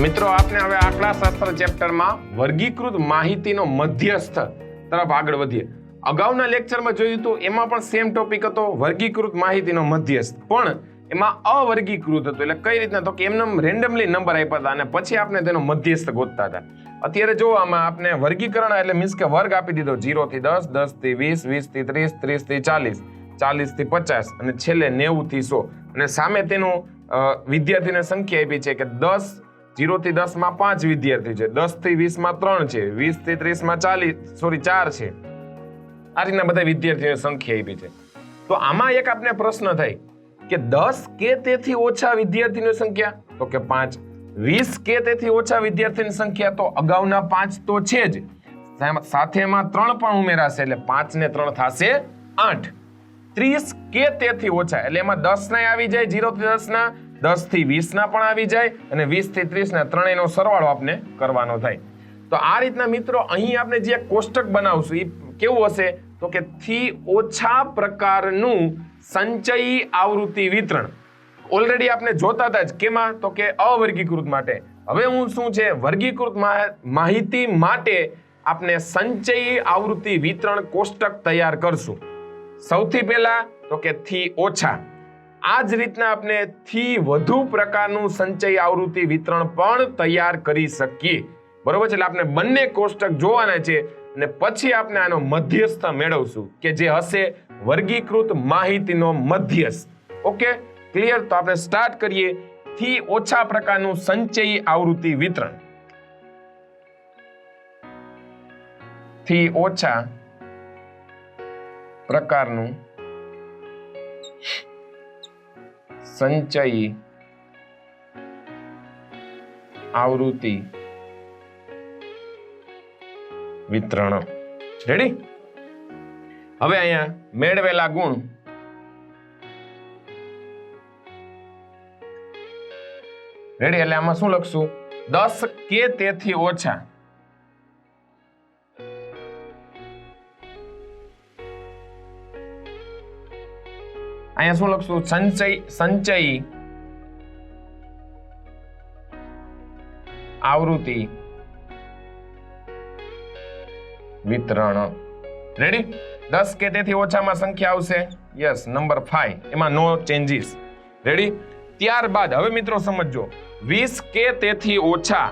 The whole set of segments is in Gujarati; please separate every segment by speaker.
Speaker 1: મિત્રો આપણે હવે આંકડાશાસ્ત્ર ચેપ્ટરમાં વર્ગીકૃત માહિતીનો મધ્યસ્થ તરફ આગળ વધીએ. અગાઉના લેક્ચરમાં જોયું તો એમાં પણ સેમ ટોપિક હતો, વર્ગીકૃત માહિતીનો મધ્યસ્થ, પણ એમાં અવર્ગીકૃત હતો. એટલે કઈ રીતના તો કે એમને રેન્ડમલી નંબર આપ્યા હતા અને પછી આપણે તેનો મધ્યસ્થ ગોતતા હતા. અત્યારે જો આમાં આપણે વર્ગીકરણ એટલે મીન્સ કે વર્ગ આપી દીધો, 0 થી 10, 10 થી 20, 20 થી 30, 30 થી 40, 40 થી 50 અને છેલ્લે 90 થી 100. અને સામે તેનું વિદ્યાર્થીની સંખ્યા આપી છે કે 10 0 થી 10 માં 5 વિદ્યાર્થી છે, 10 થી 20 માં 3 છે, 20 થી 30 માં 4 છે. આ રીતના બધા વિદ્યાર્થીઓની સંખ્યા આપી છે. તો આમાં એક આપણે પ્રશ્ન થાય કે 10 કે તેથી ઓછા વિદ્યાર્થીની સંખ્યા, તો કે 5. 20 કે તેથી ઓછા વિદ્યાર્થીની સંખ્યા, તો અગાઉના 5 તો છે જ, સાથે એમાં 3 પણ ઉમેરાશે એટલે 5 ને 3 થશે 8. 30 કે તેથી ઓછા એટલે એમાં 10 ના આવી જાય, 0 થી 10 ના, 10 થી 20 ના પણ આવી જાય અને 20 થી 30 ના, ત્રણેયનો સરવાળો આપણે કરવાનો થાય. તો આ રીતના મિત્રો અહીં આપણે જે કોષ્ટક બનાવશું એ કેવું હશે તો કે થી ઓછા પ્રકારનું સંચયી આવૃત્તિ વિતરણ. ઓલરેડી આપણે જોતા હતા જ કેમાં તો કે અવર્ગીકૃત માટે. હવે હું શું છે વર્ગીકૃત માહિતી માટે આપણે સંચયી આવૃત્તિ વિતરણ કોષ્ટક તૈયાર કરશું. સૌથી પહેલા તો કે થી ઓછા. આ જ રીતના આપણે થી વધુ પ્રકારનું સંચય આવૃત્તિ વિતરણ પણ તૈયાર કરી શકીએ. બરોબર છે? એટલે આપણે બંને કોષ્ટક જોવાના છે અને પછી આપણે આનો મધ્યસ્થ મેળવશું કે જે હશે વર્ગીકૃત માહિતીનો મધ્યસ્થ. Okay, clear? તો આપણે સ્ટાર્ટ કરીએ. થી ઓછા પ્રકારનું સંચયી આવૃત્તિ વિતરણ. થી ઓછા પ્રકારનું સંચયી આવૃત્તિ વિતરણ. રેડી? હવે અહીંયા મેળવેલા ગુણ રેડી, એટલે આમાં શું લખશું? 10 કે તેથી ઓછા અહીંયા શું લખશું? સંચયી આવૃત્તિ વિતરણ. રેડી? 10 કે તેથી ઓછામાં સંખ્યા આવશે યસ નંબર 5, એમાં નો ચેન્જીસ. રેડી? ત્યારબાદ હવે મિત્રો સમજો, 20 કે તેથી ઓછા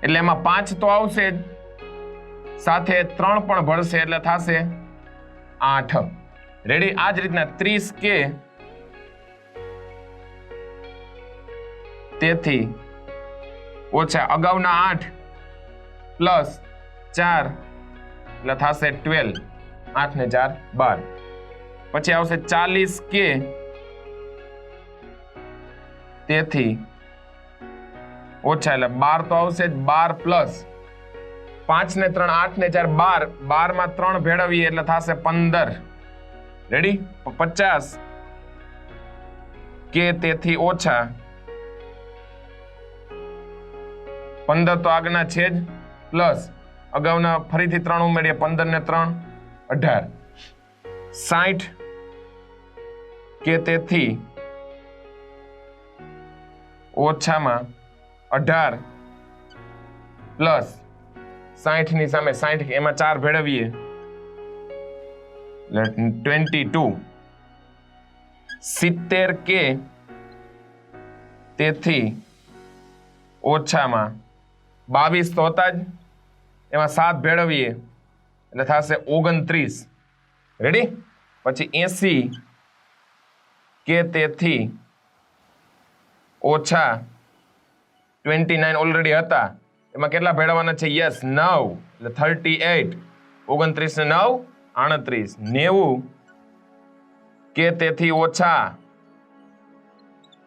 Speaker 1: એટલે એમાં 5 તો આવશે જ, સાથે 3 પણ ભળશે એટલે થશે 8. રેડી? આ જ રીતના 30 કે તેથી ઓછા, અગાઉના 8 પ્લસ 4 એટલે થશે 12, 8 ને 4 12. પછી આવશે 40 કે તેથી ઓછા એટલે 12 તો આવશે જ, 12 પ્લસ 5 ને 3 8 ને 4 12, 12 માં 3 ભેળવીએ એટલે થશે 15. રેડી? 50 કે તેથી ઓછા, 15 તો આગળના છે જ, પ્લસ અગાઉના ફરીથી 3 ઉમેરીએ, 15 ને 3 18. 60 કે તેથી ઓછામાં 18 પ્લસ 60 ની સામે 60, એમાં 4 ભેળવીએ એટલે 22. 70 કે તેથી ઓછામાં 22 તો હતા જ, એમાં 7 ભેળવીએ એટલે થશે 29. રેડી? પછી 80 કે તેથી ઓછા 29 ઓલરેડી હતા, એમાં કેટલા ભેળવવાના છે? યસ 9 એટલે 38. 29 ને 9 38. 90 કે તેથી ઓછા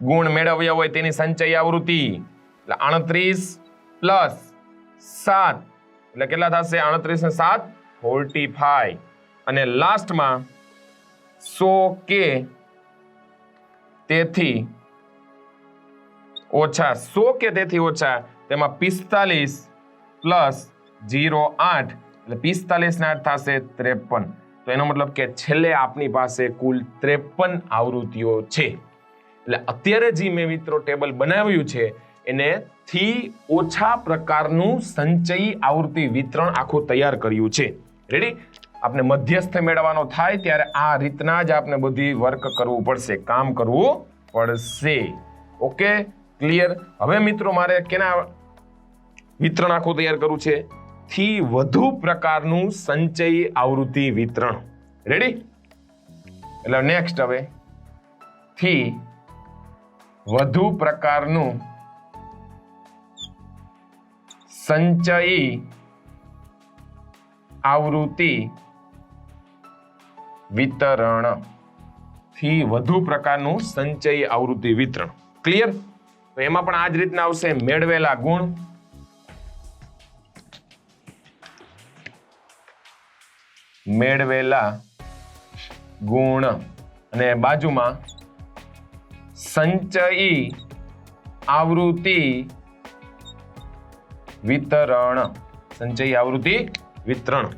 Speaker 1: ગુણ મેળવ્યા હોય તેની સંચય આવૃત્તિ એટલે 38 પ્લસ 7 એટલે કેટલા થશે? 38 ને 7 45. અને લાસ્ટમાં 100 કે તેથી ઓછા, 100 કે તેથી ઓછા, તેમાં 45 પ્લસ 0 8 એટલે 45 ને 8 થશે 53. તો એનો મતલબ કે છેલ્લે આપની પાસે કુલ 53 આવૃત્તિઓ છે. એટલે અત્યારે જે મેં મિત્રો ટેબલ બનાવ્યું છે એને થી ઓછા પ્રકારનું સંચયી આવૃત્તિ વિતરણ આખું તૈયાર કર્યું છે. રેડી? આપણે મધ્યસ્થ મેળવવાનો થાય ત્યારે આ રીતના જ આપણે બધી વર્ક કરવું પડશે, કામ કરવું પડશે. Okay, clear? હવે મિત્રો મારે કેના વિતરણ આખું તૈયાર કરવું છે? થી વધુ પ્રકારનું સંચયી આવૃત્તિ વિતરણ. રેડી? એટલે નેક્સ્ટ હવે થી વધુ પ્રકારનું સંચયી આવૃત્તિ વિતરણ. થી વધુ પ્રકારનું સંચયી આવૃત્તિ વિતરણ. ક્લિયર? તો એમાં પણ આ જ રીતના આવશે મેળવેલા ગુણ, મેળવેલા ગુણ અને બાજુમાં સંચયી આવૃત્તિ વિતરણ. સંચયી આવૃત્તિ વિતરણ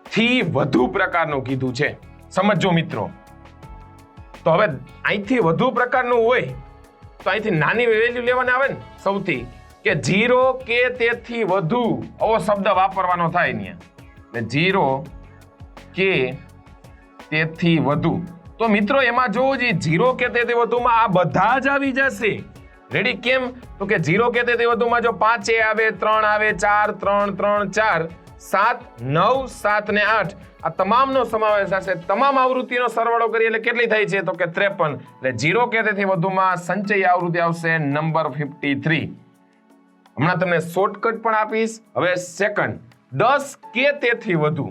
Speaker 1: થી વધુ પ્રકારનું કીધું છે. સમજો મિત્રો. તો હવે અહીંથી વધુ પ્રકારનું હોય તો અહીંથી નાની વેલ્યુ લેવાની આવે ને સૌથી, કે 0 કે તેથી વધુ આવો શબ્દ વાપરવાનો થાય ને. એટલે 0 કે તેથી વધુ. તો મિત્રો એમાં જોવું જોઈએ 0 કે તેથી વધુમાં આ બધા જ આવી જશે. રેડી? કેમ? તો કે 0 કે તેથી વધુમાં જો 5 આવે, 3 આવે, 4, 3, 3, 4, 7, 9, 7 ને 8 આ તમામનો સમાવેશ થશે. તમામ આવૃત્તિનો સરવાળો કરીએ એટલે કેટલી થાય છે? તો કે 53. એટલે 0 કે તેથી વધુમાં સંચયી આવૃત્તિ આવશે નંબર 53. હમણાં તમને શોર્ટકટ પણ આપીશ. હવે સેકન્ડ, 10 કે તેથી વધુ.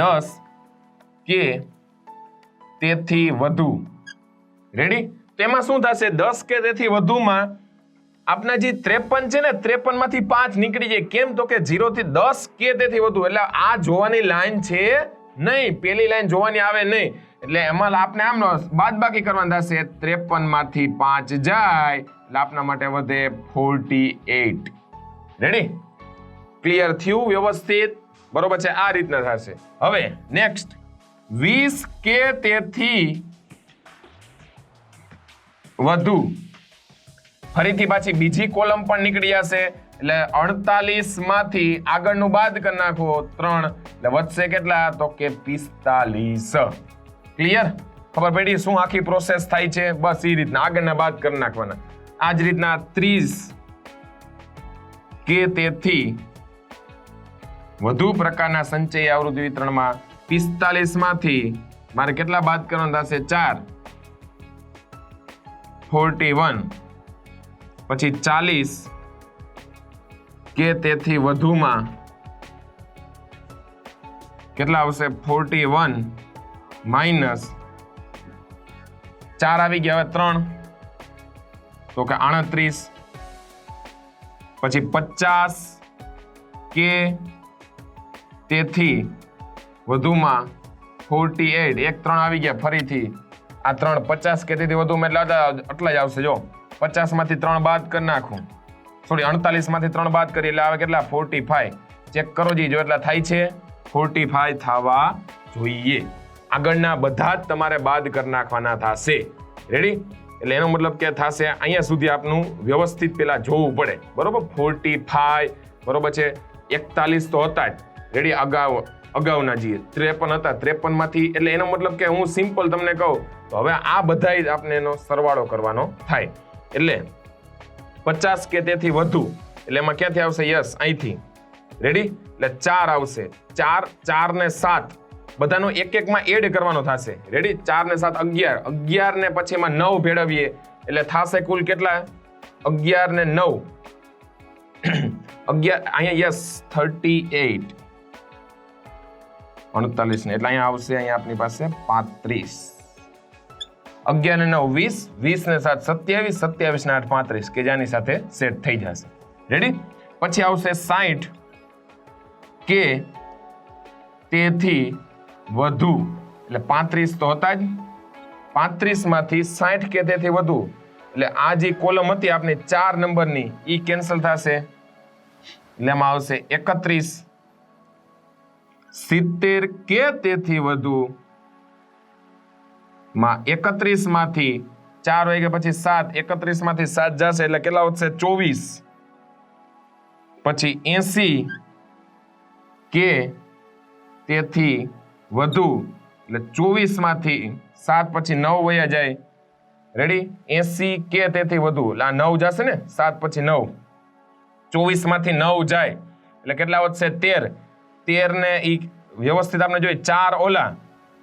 Speaker 1: 10 કે તેથી વધુ. રેડી? તેમાં શું થશે? 10 કે તેથી વધુમાં આપના જે 53 છે ને 53 માંથી 5 નીકળી જાય. કેમ? તો કે 0 થી 10 કે તેથી વધુ. એટલે આ જોવાની લાઈન છે નહીં, પેલી લાઈન જોવાની આવે નહીં. એટલે એમાં આપને આમ બાદબાકી કરવાની થશે. 53 માંથી 5 જાય એટલે આપના માટે વધે 48. રેડી? ક્લિયર થયું? વ્યવસ્થિત? બરોબર છે? આ રીતના થશે. હવે નેક્સ્ટ, 20 કે તેથી વધુ. ફરીથી પાછી બીજી કોલમ પણ નીકળી જશે. એટલે 48 માંથી આગળનું બાદ કરી નાખો 3 એટલે વધશે કેટલા? તો કે 45. ક્લિયર? ખબર પડી શું આખી પ્રોસેસ થાય છે? બસ એ રીતના આગળના બાદ કરી નાખવાના. આ જ રીતના 30 કે તેથી વધુ પ્રકારના સંચયી આવૃત્તિ વિતરણમાં 45 માંથી મારે કેટલા બાદ કરવાના થશે? 4, 41. પછી 40 કે તેથી વધુમાં કેટલા આવશે? 41 માઇનસ 4 આવી ગયા. હવે 3 તો કે 38. પછી 50 કે તેથી વધુમાં 48. 1 3 આવી ગયા. ફરીથી આ 3 50 કે તેથી વધુમાં એટલે આટલા જ આવશે. જો 50 માંથી 3 બાદ કરી નાખું, સોરી 48 માંથી 3 બાદ કરી એટલે આવે કેટલા? 45. ચેક કરો જી, જો એટલા થાય છે 45 થવા જોઈએ. આગળના બધા જ તમારે બાદ કરી નાખવાના થશે. રેડી? એટલે એનો મતલબ કે થશે અહીંયા સુધી આપનું વ્યવસ્થિત પેલા જોવું પડે. બરોબર? 45 બરોબર છે. 41 તો હતા જ. રેડી? અગાઉના જે 53 હતા, 53 માંથી એટલે એનો મતલબ કે હું સિમ્પલ તમને કહું તો હવે આ બધા જ આપણે એનો સરવાળો કરવાનો થાય. એટલે 50 કે તેથી વધુ એટલે એમાં ક્યાંથી આવશે? યસ, અહીંથી. રેડી? એટલે 4 આવશે. 4 ને 7 બધાનો એક એકમાં એડ કરવાનો થશે. રેડી? 4 ને 7 11. 11 ને પછી એમાં 9 ભેળવીએ એટલે થશે કુલ કેટલા? 11 ને 9 11 અહીંયા યસ 38. 38 ને એટલે અહીંયા આવશે, અહીંયા આપની પાસે 35. 11 ને 9 20, 20 ને 7 27, 27 ને 8 35 કે જેની સાથે સેટ થઈ જશે. રેડી? પછી આવશે 60 કે તેથી વધુ એટલે 35 તો હતા જ. 35 માંથી 60 કે તેથી વધુ એટલે આ જે કોલમ હતી આપની 4 નંબરની ઈ કેન્સલ થશે એટલે એમાં આવશે 31. 70 કે તેથી વધુ માં 31 માંથી 4 વાગ્યા પછી 7, 31 માંથી 7 જશે એટલે કેટલા વધશે? 24. પછી 80 કે તેથી વધુ એટલે 24 માંથી 7 પછી 9 વયા જાય. રેડી? 80 કે તેથી વધુ એટલે આ 9 જશે ને, 7 પછી 9, 24 માંથી 9 જાય એટલે કેટલા વધશે? 13. 13 ને ઈ વ્યવસ્થિત આપણે જોઈએ 4 ઓલા,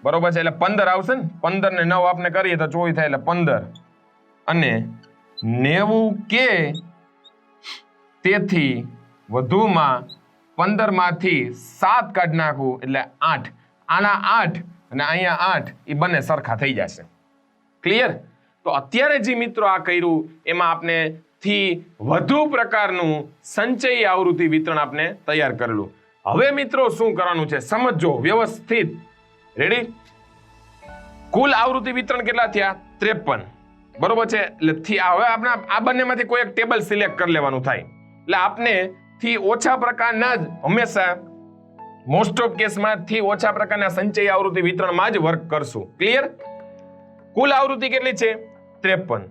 Speaker 1: બરોબર છે, એટલે 15 આવશે ને. 15 ને 9 આપણે કરીએ તો 24 થાય એટલે 15. અને 90 કે તેથી વધુમાં 15 માંથી 7 કાઢી નાખવું એટલે 8. આના 8 અને અહીંયા 8 એ બંને સરખા થઈ જશે. ક્લિયર? તો અત્યારે જે મિત્રો આ કર્યું એમાં આપણે થી વધુ પ્રકારનું સંચયી આવૃત્તિ વિતરણ આપણે તૈયાર કરેલું. હવે મિત્રો શું કરવાનું છે સમજો વ્યવસ્થિત. રેડી? કુલ આવૃત્તિ વિતરણ કેટલા થયા? 53. બરોબર છે. એટલે હવે આપણે આ બંનેમાંથી કોઈ એક ટેબલ સિલેક્ટ કરી લેવાનું થાય. એટલે આપણે થી ઓછા પ્રકારના જ હંમેશા મોસ્ટ ઓફ કેસમાં થી ઓછા પ્રકારના સંચયી આવૃત્તિ વિતરણમાં જ વર્ક કરશું. ક્લિયર? કુલ આવૃત્તિ કેટલી છે? 53.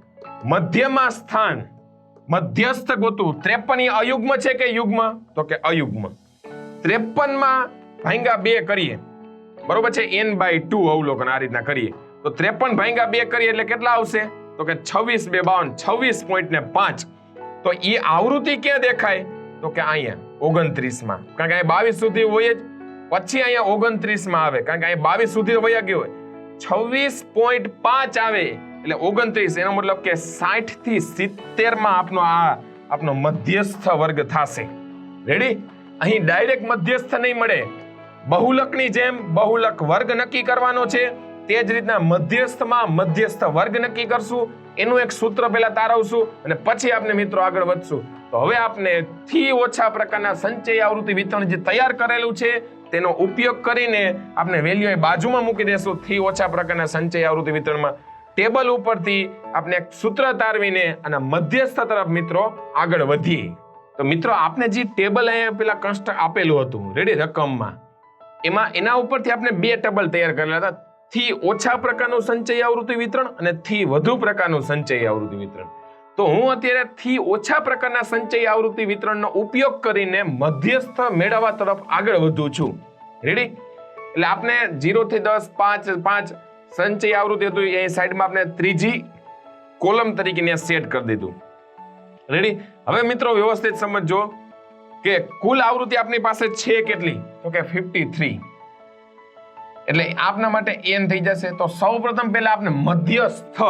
Speaker 1: મધ્યમાં સ્થાન મધ્યસ્થ ગોતું. 53 એ અયુગ્મ છે કે યુગ્મ? તો કે અયુગ્મ. 53 માં ભાંગ્યા 2 કરીએ, બરોબર છે, n/2 અવલોકન આ રીતના કરીએ તો 53 ભાંગ્યા 2 કરીએ એટલે કેટલા આવશે? તો કે 26 2 52, 26.5. તો એ આવૃત્તિ ક્યાં દેખાય? તો કે અહીંયા 29 માં, કારણ કે અહીંયા 22 સુધી હોય જ, પછી અહીંયા 29 માં આવે, કારણ કે અહીંયા 22 સુધી વયા ગયો હોય. 26.5 આવે એટલે 29, એનો મતલબ કે 60 થી 70 માં આપનો મધ્યસ્થ વર્ગ થશે. રેડી? અહીં ડાયરેક્ટ મધ્યસ્થ નહીં મળે, બહુલકની જેમ બહુલક વર્ગ નક્કી કરવાનો છે. તે જ રીતના મધ્યસ્થમાં મધ્યસ્થ વર્ગ નક્કી કરશું. એનું એક સૂત્ર પહેલા તારવશું અને પછી આપણે મિત્રો આગળ વધશું. તો હવે આપણે થી ઓછા પ્રકારના સંચયી આવૃત્તિ વિતરણ જે તૈયાર કરેલું છે તેનો ઉપયોગ કરીને આપણે વેલ્યુ એ બાજુમાં મૂકી દેશું. થી ઓછા પ્રકારના સંચયી આવૃત્તિ વિતરણમાં ટેબલ ઉપરથી આપણે એક સૂત્ર તારવીને અને મધ્યસ્થ તરફ મિત્રો આગળ વધીએ. તો મિત્રો આપણે જે ટેબલ અહીંયા પેલા કન્સ્ટ્રક્ટ આપેલું હતું, રેડી, રકમમાં, એના ઉપરથી આપણે 2 ટેબલ તૈયાર કરેલા હતા. થી ઓછા પ્રકારનું સંચયી આવૃત્તિ વિતરણ અને થી વધુ પ્રકારનું સંચયી આવૃત્તિ વિતરણ. તો હું અત્યારે થી ઓછા પ્રકારના સંચયી આવૃત્તિ વિતરણનો ઉપયોગ કરીને મધ્યસ્થ મેળવવા તરફ આગળ વધું છું. રેડી? એટલે આપણે 0 થી 10 5 સંચયી આવૃત્તિ હતું એ સાઈડમાં આપણે ત્રીજી કોલમ તરીકે સેટ કરી દીધું. રેડી? હવે મિત્રો વ્યવસ્થિત સમજો કે કુલ આવૃત્તિ આપણી પાસે છે કેટલી? તો કે 53. એટલે આપના માટે n થઈ જશે. તો સૌપ્રથમ પહેલા આપણે મધ્યસ્થ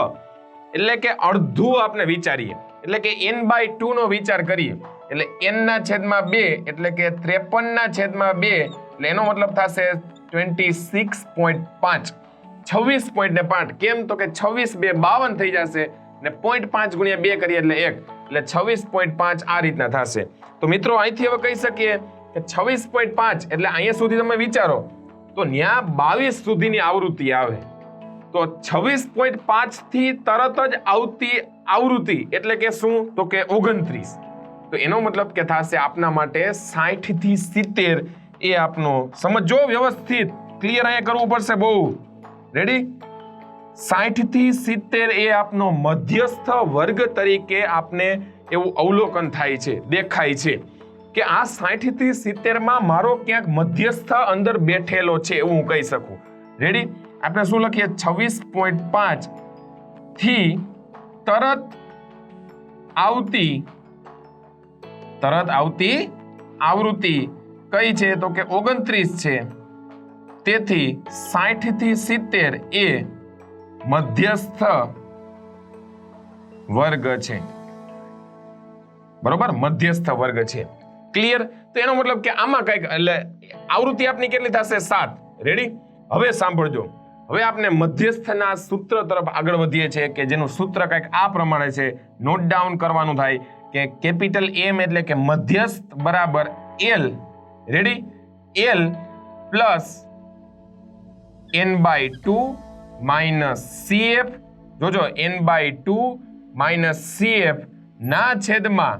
Speaker 1: એટલે કે અડધું આપણે વિચારીએ, એટલે કે n/2 નો વિચાર કરીએ. એટલે n/2 એટલે કે 53/2 એટલે એનો મતલબ થશે 26.5. 26.5 કેમ? તો કે 26 2 52 થઈ જશે ને 0.5 ગુણ્યા 2 કરીએ એટલે 1 એટલે 26.5 આ રીતના થશે. તો મિત્રો અહીંથી હવે કહી શકીએ કે 26.5 એટલે અહીંયા સુધી તમે વિચારો તો ન્યા 22 સુધીની આવૃત્તિ આવે. તો 26.5 થી તરત જ આવતી આવૃત્તિ એટલે કે શું? તો કે 29. તો એનો મતલબ કે થશે આપના માટે 60 થી 70 એ આપનો સમજો વ્યવસ્થિત. ક્લિયર અહીંયા કરવું પડશે બહુ. રેડી? 60 થી 70 એ આપનો મધ્યસ્થ વર્ગ તરીકે આપને એવું અવલોકન થાય છે, દેખાય છે કે આ 60 થી 70 માં મારો ક્યાંક મધ્યસ્થ અંદર બેઠેલો છે એવું હું કહી શકું. રેડી? આપણે શું લખીએ? 26.5 થી તરત આવતી આવૃત્તિ કઈ છે? તો કે 29 છે. તેથી 60 થી 70 એ મધ્યસ્થ વર્ગ છે. બરોબર? મધ્યસ્થ વર્ગ છે. ક્લિયર? તો એનો મતલબ કે આમાં કઈક એટલે આવૃત્તિ આપની કેટલી થશે? 7. રેડી? હવે સાંભળજો. હવે આપણે મધ્યસ્થના સૂત્ર તરફ આગળ વધીએ છીએ કે જેનું સૂત્ર કંઈક આ પ્રમાણે છે. નોટ ડાઉન કરવાનું થાય કે કેપિટલ M એટલે કે મધ્યસ્થ બરાબર L. Ready? L plus n/2 minus CF. જોજો, n/2 માઇનસ CF ના છેદમાં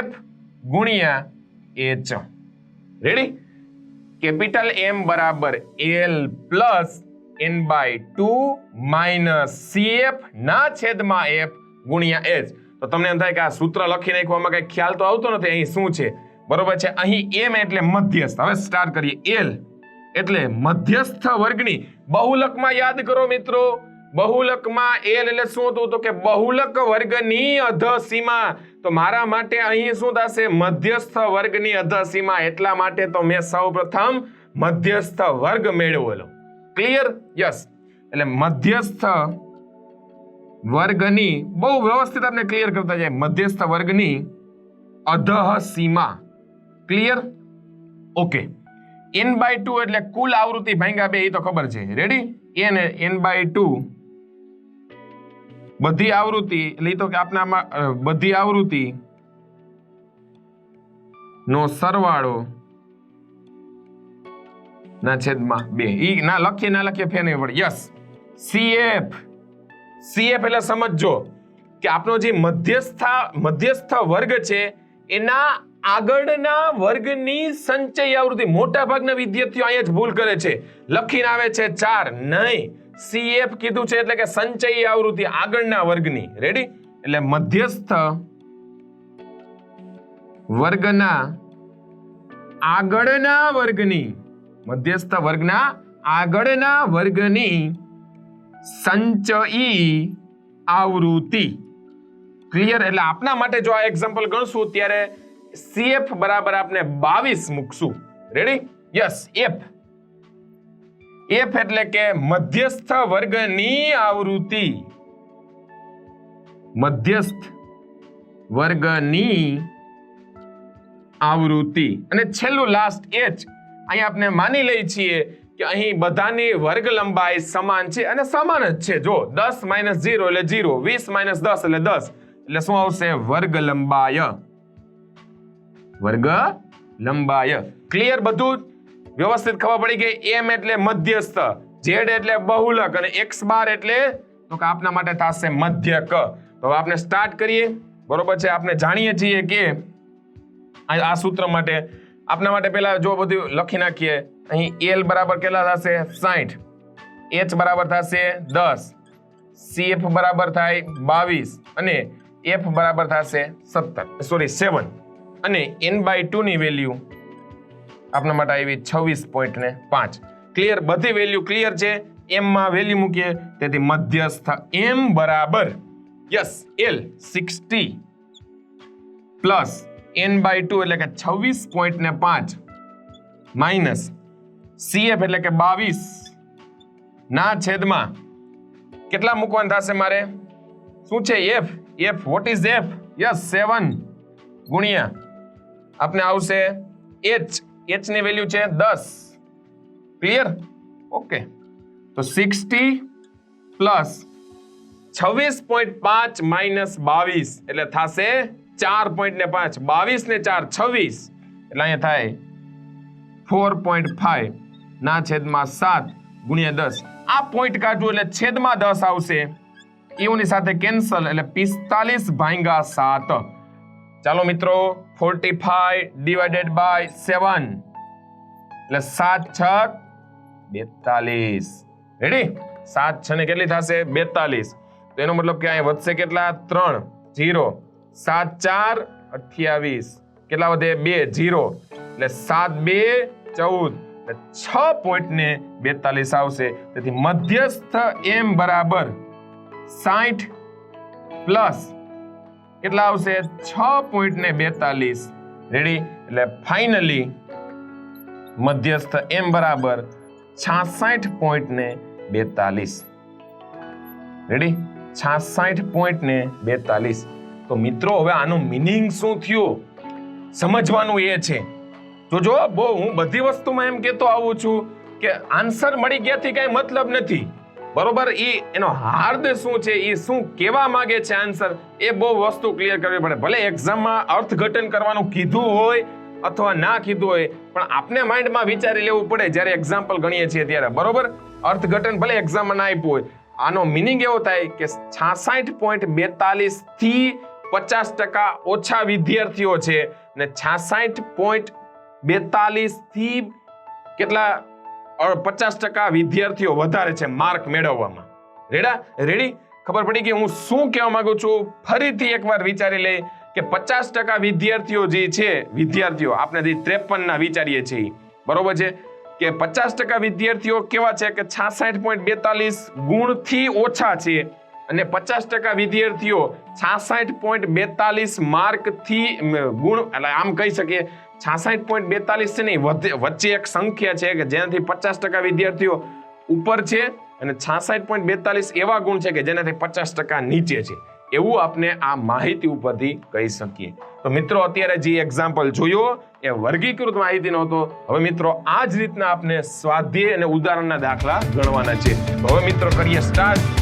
Speaker 1: F ગુણ્યા H. રેડી? કેપિટલ M બરાબર L plus N/2 minus CF ના છેદમાં F ગુણ્યા H. તો તમને એમ થાય કે આ સૂત્ર લખી નાખવામાં કઈ ખ્યાલ તો આવતો નથી અહીં શું છે, બરોબર છે. અહીં M એટલે મધ્યસ્થ. હવે સ્ટાર્ટ કરીએ. L એટલે મધ્યસ્થ વર્ગની બહુલકમાં યાદ કરો મિત્રો, બહુલકમાં L એટલે શું હતું તો કે બહુલક વર્ગની અધસીમા. તો મારા માટે અહીં શું થશે, મધ્યસ્થ વર્ગની અધસીમા. એટલા માટે તો મેં સૌપ્રથમ મધ્યસ્થ વર્ગ મેળવેલો. ક્લિયર? યસ. એટલે મધ્યસ્થ વર્ગની, બહુ વ્યવસ્થિત આપણે ક્લિયર કરતા જાય, મધ્યસ્થ વર્ગની અધસીમા. ક્લિયર? ઓકે. N/2 એટલે કુલ આવૃત્તિ ભાંગ્યા 2, એ તો ખબર છે. રેડી? N/2 બધી આવૃત્તિ એટલે તો કે આપણામાં બધી આવૃત્તિ નો સરવાળો ના છેદમાં 2. ઈ ના લખીએ ફેર નહીં પડે. યસ. CF એટલે સમજજો કે આપણો જે મધ્યસ્થ વર્ગ છે એના આગળના વર્ગની સંચય આવૃત્તિ. મોટા ભાગના વિદ્યાર્થીઓ અહીંયા જ ભૂલ કરે છે, લખીને આવે છે 4. નહીં, CF કીધું છે એટલે કે સંચય આવૃત્તિ આગળના વર્ગની. રેડી? એટલે મધ્યસ્થ વર્ગના આગળના વર્ગની, મધ્યસ્થ વર્ગના આગળના વર્ગની સંચયી આવૃત્તિ. ક્લિયર? એટલે આપના માટે જો આ એક્ઝામ્પલ ગણશું ત્યારે CF બરાબર આપણે 22 મૂકશું. રેડી? યસ. F એટલે કે મધ્યસ્થ વર્ગની આવૃત્તિ, મધ્યસ્થ વર્ગની આવૃત્તિ. અને છેલ્લું લાસ્ટ H. અહીં આપણે માની લઈએ છીએ કે અહીં બધાની વર્ગ લંબાઈ સમાન છે અને સમાન જ છે. જો 10 - 0 એટલે 0, 20 - 10 એટલે 10. એટલે શું આવશે? વર્ગ લંબાય. વર્ગ લંબાય. ક્લિયર? બધું વ્યવસ્થિત ખબર પડી ગઈ. M એટલે મધ્યસ્થ, Z એટલે બહુલક અને X બાર એટલે તો કે આપના માટે થશે મધ્યક. તો આપણે સ્ટાર્ટ કરીએ. બરોબર છે? આપણે જાણીએ છીએ કે આ સૂત્ર માટે આપના માટે પહેલા જો બધું લખી નાખીએ. અહીં L બરાબર કેટલા થશે? 60, H બરાબર થશે 10, CF બરાબર થાય 22 અને F બરાબર થશે 7 અને N/2 ની વેલ્યુ આપના માટે આવી 26.5. ક્લિયર? બધી વેલ્યુ ક્લિયર છે. M માં વેલ્યુ મૂકીએ તેથી મધ્યસ્થ M બરાબર યસ L 60 પ્લસ N/2 એટલે કે 26.5 માઇનસ CF એટલે કે 22 ના છેદમાં કેટલા મૂકવાનું થશે મારે? શું છે? F. What is F? Yes 7 ગુણ્યા આપણે આવશે H ની વેલ્યુ છે 10. ક્લિયર? ઓકે. તો 60 પ્લસ 26.5 માઇનસ 22 એટલે થશે 4.5. 22 ને 4 26 એટલે અહીંયા થાય 4.5 ના છેદમાં 7 ગુણ્યા 10. આ પોઈન્ટ કાઢવું એટલે છેદમાં 10 આવશે. એની સાથે કેન્સલ એટલે 45 ભાગ્યા 7. ચાલો મિત્રો, 45 ડિવાઇડેડ બાય 7 એટલે 7 × 42. રેડી? 7 × ને કેટલી થશે? 42. તો એનો મતલબ કે અહીંયા વધશે કેટલા? 3 0. 7 4 28. કેટલા વધે? 2 0 એટલે 7 2 14 એટલે 6.42 આવશે. તેથી મધ્યસ્થ M બરાબર 60 પ્લસ કેટલા આવશે? 6.42. રેડી? એટલે ફાઇનલી મધ્યસ્થ M બરાબર 66.42. રેડી? 66.42. તો મિત્રો હવે આનું મિનિંગ શું થયું સમજવાનું એ છે. જો હું બધી વસ્તુમાં એમ કહેતો આવું છું કે આન્સર મળી ગયાથી કઈ મતલબ નથી. બરોબર? એનો હાર્દ શું છે, એ શું કહેવા માંગે છે આન્સર, એ બહુ વસ્તુ ક્લિયર કરવી પડે. ભલે એક્ઝામમાં અર્થઘટન કરવાનું કીધું હોય અથવા ના કીધું હોય, પણ આપણે માઇન્ડમાં વિચારી લેવું પડે જ્યારે એક્ઝામ્પલ ગણીએ છીએ ત્યારે. બરોબર? અર્થઘટન ભલે એક્ઝામમાં ના આપ્યું હોય, આનો મિનિંગ એવો થાય કે 66.42 થી 50% ઓછા વિદ્યાર્થીઓ છે ને 66.42 થી કેટલા 50% વિદ્યાર્થીઓ વધારે છે માર્ક મેળવવામાં. રેડી? ખબર પડી કે હું શું કહેવા માંગુ છું? ફરીથી એકવાર વિચારી લે કે 50% વિદ્યાર્થીઓ જે છે, વિદ્યાર્થીઓ આપણે જે 53 ના વિચારીએ છીએ, બરોબર છે, કે 50% વિદ્યાર્થીઓ કેવા છે કે 66.42 ગુણથી ઓછા છે, અને 50% વિદ્યાર્થીઓ 66.42 માર્કથી ગુણ, એટલે આમ કહી શકીએ 66.42 છે નહીં, વચ્ચે એક સંખ્યા છે કે જેનાથી 50% વિદ્યાર્થીઓ ઉપર છે અને 66.42 એવા ગુણ છે કે જેનાથી 50% નીચે છે. એવું આપણે આ માહિતી ઉપરથી કહી શકીએ. તો મિત્રો, અત્યારે જે એક્ઝામ્પલ જોયો એ વર્ગીકૃત માહિતીનો હતો. હવે મિત્રો, આ જ રીતના આપણે સ્વાધ્યાય અને ઉદાહરણના દાખલા ગણવાના છે. હવે મિત્રો, કરીએ સ્ટાર્ટ.